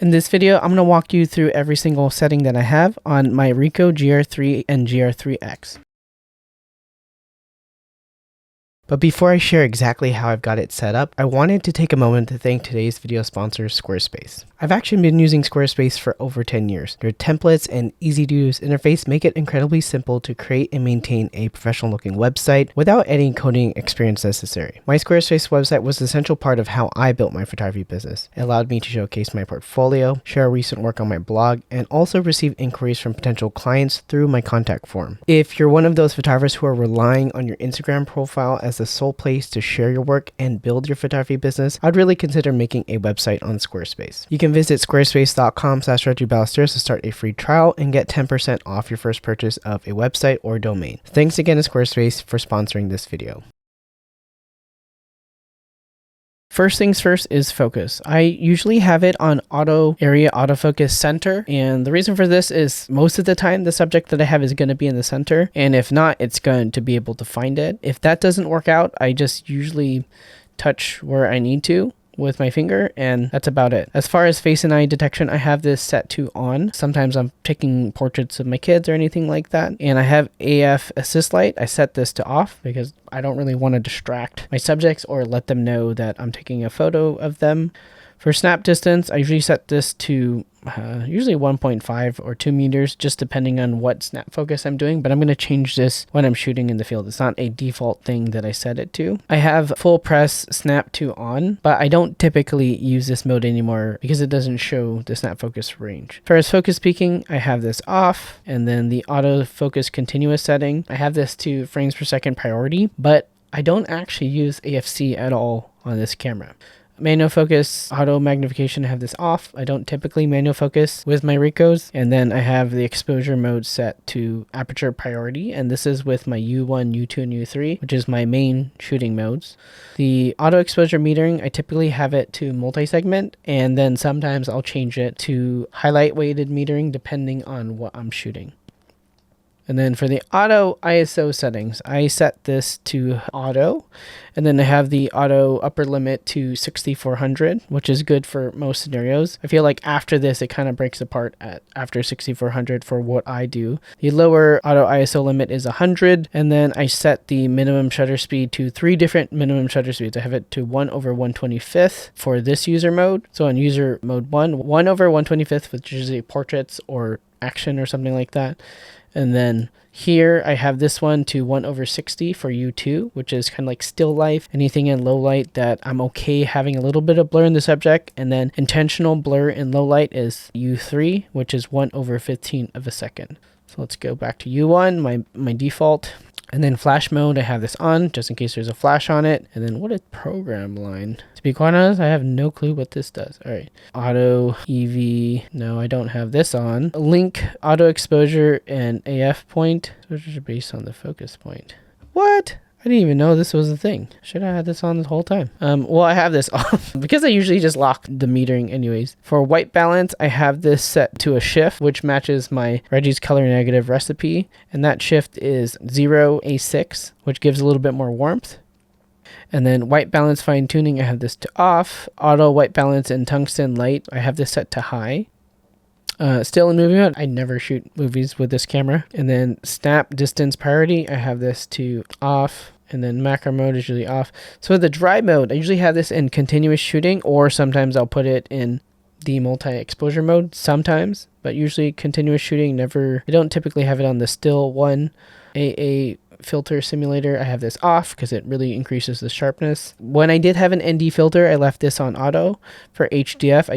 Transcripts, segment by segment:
In this video, I'm going to walk you through every single setting that I have on my Ricoh GR3 and GR3X. But before I share exactly how I've got it set up, I wanted to take a moment to thank today's video sponsor, Squarespace. I've actually been using Squarespace for over 10 years. Their templates and easy-to-use interface make it incredibly simple to create and maintain a professional-looking website without any coding experience necessary. My Squarespace website was an essential part of how I built my photography business. It allowed me to showcase my portfolio, share recent work on my blog, and also receive inquiries from potential clients through my contact form. If you're one of those photographers who are relying on your Instagram profile as the sole place to share your work and build your photography business, I'd really consider making a website on Squarespace. You can visit squarespace.com/RedryBallesters to start a free trial and get 10% off your first purchase of a website or domain. Thanks again to Squarespace for sponsoring this video. First things first is focus. I usually have it on autofocus center, and the reason for this is most of the time the subject that I have is going to be in the center, and if not, it's going to be able to find it. If that doesn't work out, I just usually touch where I need to with my finger, and that's about it. As far as face and eye detection, I have this set to on. Sometimes I'm taking portraits of my kids or anything like that, and I have AF assist light. I set this to off because I don't really want to distract my subjects or let them know that I'm taking a photo of them. For snap distance, I usually set this to usually 1.5 or 2 meters, just depending on what snap focus I'm doing, but I'm going to change this when I'm shooting in the field. It's not a default thing that I set it to. I have full press snap to on, but I don't typically use this mode anymore because it doesn't show the snap focus range. For as focus peaking, I have this off, and then the autofocus continuous setting, I have this to frames per second priority, but I don't actually use AFC at all on this camera. Manual focus, auto magnification, I have this off. I don't typically manual focus with my Ricohs. And then I have the exposure mode set to aperture priority. And this is with my U1, U2, and U3, which is my main shooting modes. The auto exposure metering, I typically have it to multi-segment. And then sometimes I'll change it to highlight weighted metering depending on what I'm shooting. And then for the auto ISO settings, I set this to auto, and then I have the auto upper limit to 6400, which is good for most scenarios. I feel like after this, it kind of breaks apart at after 6400 for what I do. The lower auto ISO limit is 100, and then I set the minimum shutter speed to 3 different minimum shutter speeds. I have it to 1/125th for this user mode. So on user mode 1/125th, which is usually portraits or action or something like that. And then here I have this one to 1/60 for U2, which is kind of like still life, anything in low light that I'm okay having a little bit of blur in the subject. And then intentional blur in low light is U3, which is 1/15 of a second. So let's go back to U1, my default. And then flash mode, I have this on just in case there's a flash on it. And then what is program line? To be quite honest, I have no clue what this does. All right. Auto EV. No, I don't have this on. Link, auto exposure, and AF point. Which are based on the focus point. What? I didn't even know this was a thing. Should I have this on the whole time? Well, I have this off because I usually just lock the metering anyways. For white balance, I have this set to a shift, which matches my Reggie's color negative recipe. And that shift is 0A6, which gives a little bit more warmth. And then white balance fine tuning, I have this to off. Auto white balance and tungsten light, I have this set to high. Still in movie mode, I never shoot movies with this camera. And then snap distance priority, I have this to off. And then macro mode is usually off. So the dry mode, I usually have this in continuous shooting, or sometimes I'll put it in the multi-exposure mode sometimes, but usually continuous shooting, never. I don't typically have it on the still one. AA filter simulator, I have this off because it really increases the sharpness. When I did have an ND filter, I left this on auto. For HDF, I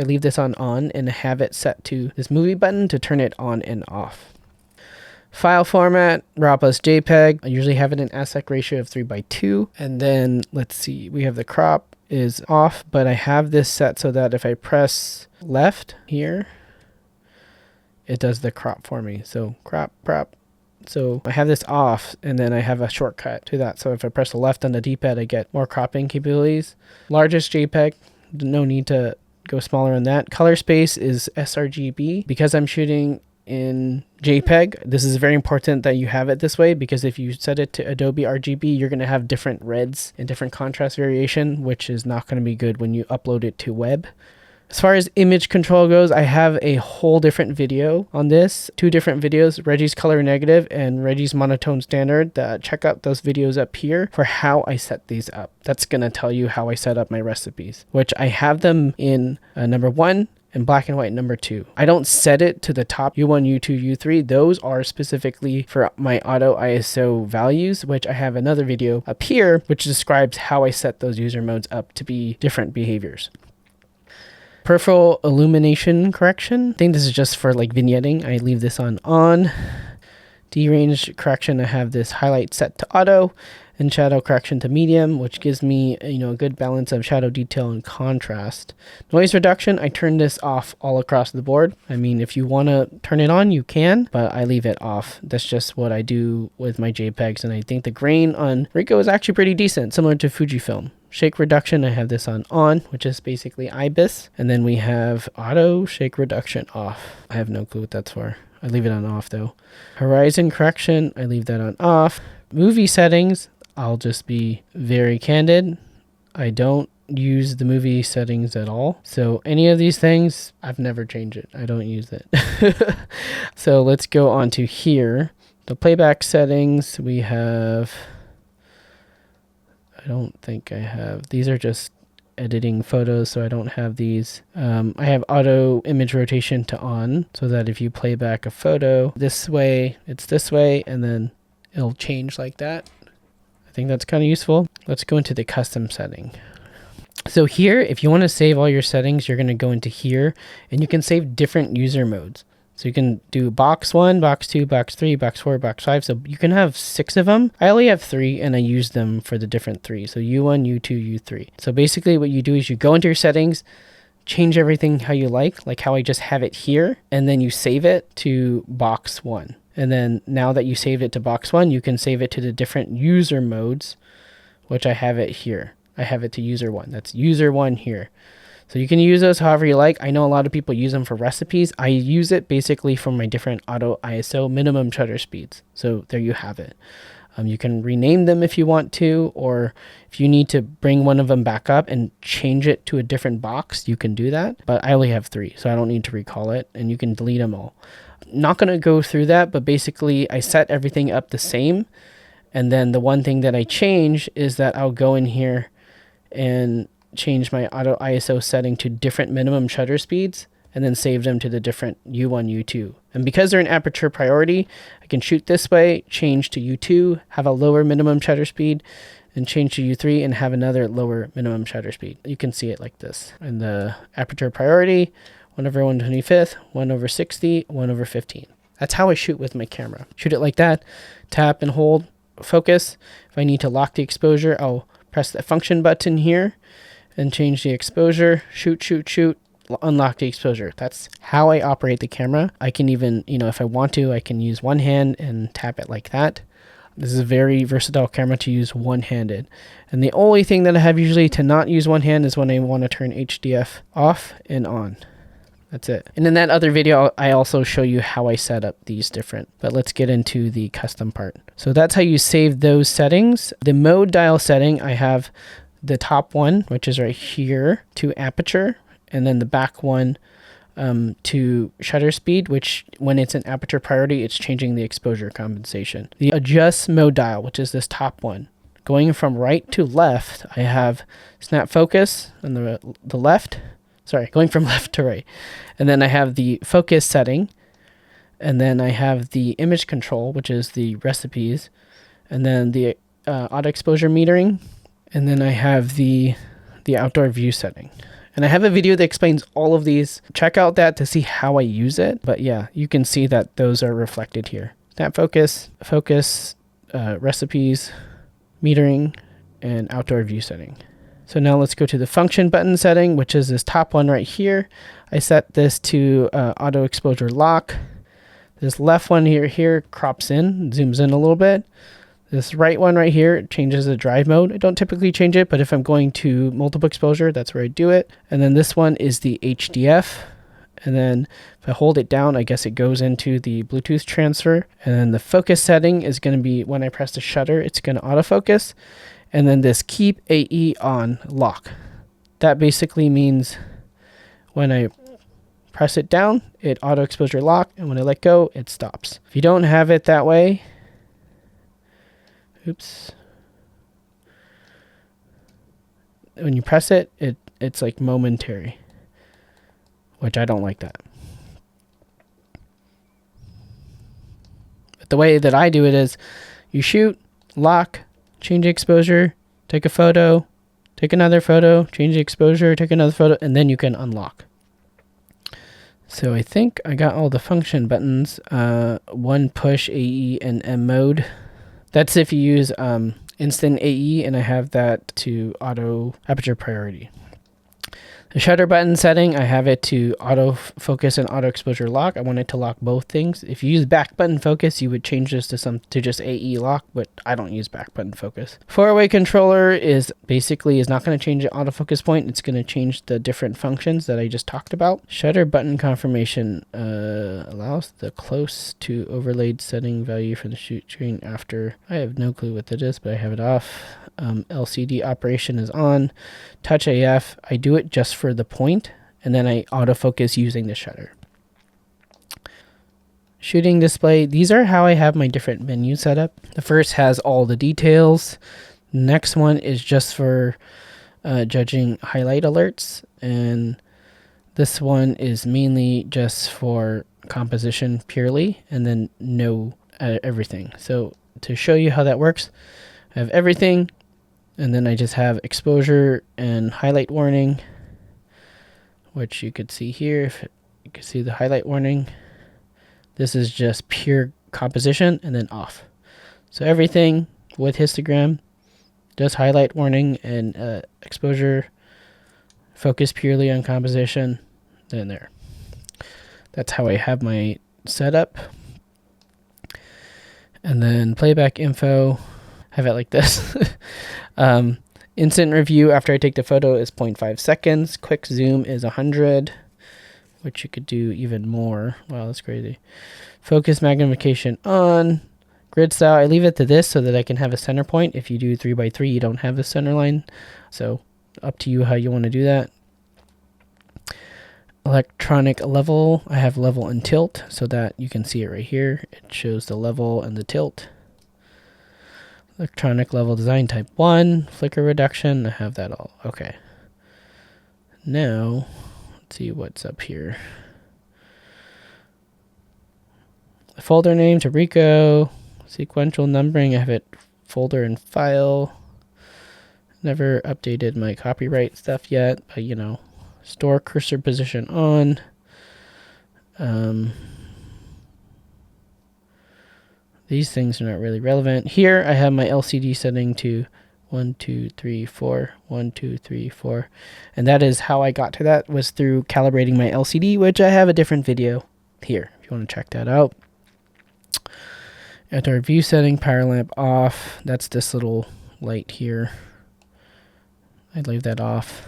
leave this on and have it set to this movie button to turn it on and off. File format, RAW plus JPEG. I usually have it in aspect ratio of 3:2. And then let's see, we have the crop is off, but I have this set so that if I press left here, it does the crop for me. So crop. So I have this off, and then I have a shortcut to that. So if I press the left on the D-pad, I get more cropping capabilities. Largest JPEG, no need to go smaller on that. Color space is sRGB. Because I'm shooting in JPEG, this is very important that you have it this way, because if you set it to Adobe RGB, you're going to have different reds and different contrast variation, which is not going to be good when you upload it to web. As far as image control goes, I have a whole different video on this. 2 different videos, Reggie's color negative and Reggie's monotone standard. Check out those videos up here for how I set these up. That's going to tell you how I set up my recipes, which I have them in number 1 and black and white number 2. I don't set it to the top U1, U2, U3. Those are specifically for my auto ISO values, which I have another video up here, which describes how I set those user modes up to be different behaviors. Peripheral illumination correction. I think this is just for like vignetting. I leave this on. Derange correction, I have this highlight set to auto, and shadow correction to medium, which gives me a good balance of shadow detail and contrast. Noise reduction, I turn this off all across the board. I mean, if you want to turn it on, you can, but I leave it off. That's just what I do with my JPEGs, and I think the grain on Ricoh is actually pretty decent, similar to Fujifilm. Shake reduction, I have this on, which is basically IIIx. And then we have auto shake reduction off. I have no clue what that's for. I leave it on off though. Horizon correction, I leave that on off. Movie settings, I'll just be very candid. I don't use the movie settings at all. So any of these things, I've never changed it. I don't use it. So let's go on to here. The playback settings, we have... I don't think I have. These are just editing photos, so I don't have these. I have auto image rotation to on, so that if you play back a photo this way, it's this way, and then it'll change like that. I think that's kind of useful. Let's go into the custom setting. So here, if you want to save all your settings, you're going to go into here, and you can save different user modes. So you can do box 1, box 2, box 3, box 4, box 5. So you can have 6 of them. I only have 3 and I use them for the different 3. So U1, U2, U3. So basically what you do is you go into your settings, change everything how you like how I just have it here, and then you save it to box 1. And then now that you saved it to box 1, you can save it to the different user modes, which I have it here. I have it to user 1. That's user 1 here. So you can use those however you like. I know a lot of people use them for recipes. I use it basically for my different auto ISO minimum shutter speeds. So there you have it. You can rename them if you want to, or if you need to bring one of them back up and change it to a different box, you can do that. But I only have 3, so I don't need to recall it, and you can delete them all. Not going to go through that, but basically I set everything up the same. And then the one thing that I change is that I'll go in here and change my auto ISO setting to different minimum shutter speeds and then save them to the different U1, U2. And because they're in aperture priority, I can shoot this way, change to U2, have a lower minimum shutter speed, and change to U3 and have another lower minimum shutter speed. You can see it like this. In the aperture priority, 1/125th, 1/60, 1/15. That's how I shoot with my camera. Shoot it like that, tap and hold, focus. If I need to lock the exposure, I'll press the function button here and change the exposure, shoot, unlock the exposure. That's how I operate the camera. I can even, if I want to, I can use one hand and tap it like that. This is a very versatile camera to use one-handed. And the only thing that I have usually to not use one hand is when I want to turn HDF off and on. That's it. And in that other video, I also show you how I set up these different, but let's get into the custom part. So that's how you save those settings. The mode dial setting, I have the top one, which is right here, to aperture, and then the back one to shutter speed, which when it's in aperture priority, it's changing the exposure compensation. The adjust mode dial, which is this top one. Going from right to left, I have snap focus on the left. Sorry, going from left to right. And then I have the focus setting, and then I have the image control, which is the recipes, and then the auto exposure metering. And then I have the outdoor view setting. And I have a video that explains all of these. Check out that to see how I use it. But yeah, you can see that those are reflected here. Snap focus, recipes, metering, and outdoor view setting. So now let's go to the function button setting, which is this top one right here. I set this to auto exposure lock. This left one here crops in, zooms in a little bit. This right one right here changes the drive mode. I don't typically change it, but if I'm going to multiple exposure, that's where I do it. And then this one is the HDF. And then if I hold it down, I guess it goes into the Bluetooth transfer. And then the focus setting is going to be when I press the shutter, it's going to autofocus. And then this keep AE on lock. That basically means When I press it down, it auto exposure lock, and when I let go, it stops. If you don't have it that way, oops. When you press it, it's like momentary, which I don't like that. But the way that I do it is you shoot, lock, change the exposure, take a photo, take another photo, change the exposure, take another photo, and then you can unlock. So I think I got all the function buttons. One push AE and M mode. That's if you use instant AE, and I have that to auto aperture priority. The shutter button setting, I have it to auto focus and auto exposure lock. I want it to lock both things. If you use back button focus, you would change this to just AE lock, but I don't use back button focus. 4-way controller is not going to change the autofocus point. It's going to change the different functions that I just talked about. Shutter button confirmation allows the close to overlaid setting value for the shoot screen after. I have no clue what that is, but I have it off. LCD operation is on. Touch AF, I do it just for the point, and then I autofocus using the shutter. Shooting display, these are how I have my different menus set up. The first has all the details. The next one is just for judging highlight alerts, and this one is mainly just for composition purely, and then everything. So to show you how that works, I have everything, and then I just have exposure and highlight warning, which you could see here. If you can see the highlight warning, this is just pure composition, and then off. So everything with histogram, just highlight warning and exposure, focus purely on composition, then there. That's how I have my setup. And then playback info, have it like this. Instant review after I take the photo is 0.5 seconds. Quick zoom is 100, which you could do even more. Wow, that's crazy. Focus magnification on. Grid style, I leave it to this so that I can have a center point. If you do 3x3, you don't have a center line. So up to you how you want to do that. Electronic level, I have level and tilt so that you can see it right here. It shows the level and the tilt. Electronic level design type 1, flicker reduction, I have that all. Okay. Now, let's see what's up here. The folder name to Ricoh, sequential numbering, I have it folder and file. Never updated my copyright stuff yet, but you know, store cursor position on. These things are not really relevant. Here I have my LCD setting to 1, 2, 3, 4, 1, 2, 3, 4. And that is how I got to that, was through calibrating my LCD, which I have a different video here if you want to check that out. At our view setting, power lamp off. That's this little light here. I'd leave that off.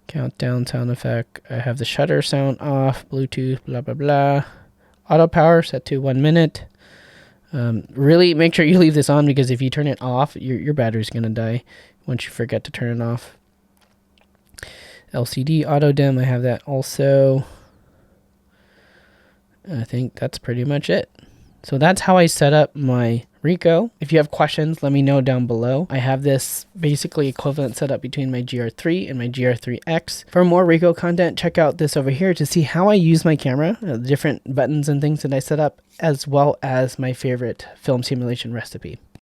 Countdown sound effect. I have the shutter sound off. Bluetooth, blah, blah, blah. Auto power set to 1 minute. Really make sure you leave this on, because if you turn it off, your battery's going to die once you forget to turn it off. LCD auto dim, I have that also. I think that's pretty much it. So that's how I set up my Ricoh. If you have questions, let me know down below. I have this basically equivalent setup between my GR3 and my GR3X. For more Ricoh content, check out this over here to see how I use my camera, the different buttons and things that I set up, as well as my favorite film simulation recipe.